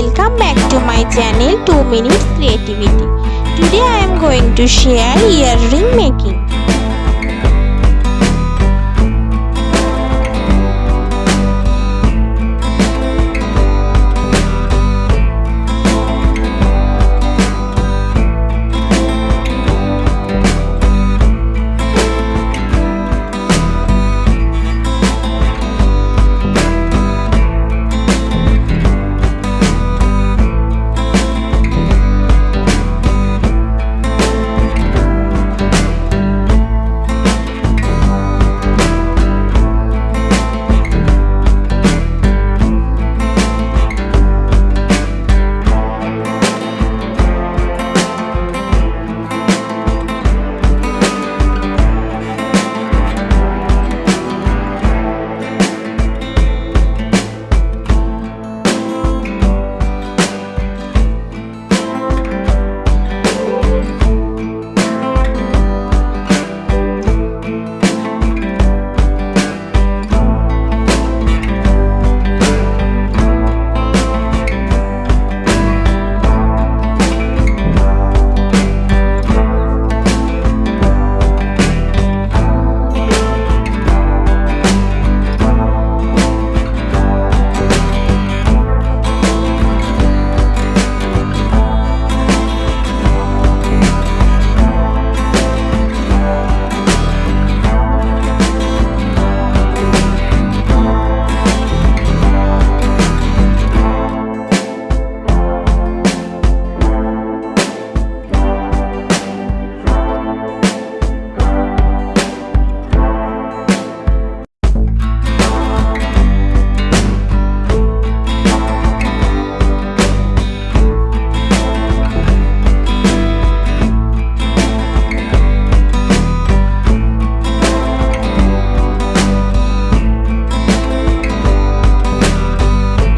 Welcome back to my channel 2 Minutes Creativity. Today I am going to share earring making.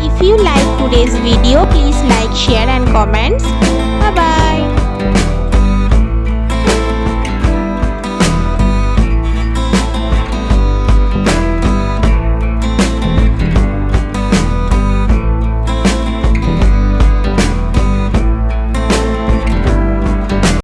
If you like today's video, please like, share and comments. Bye bye.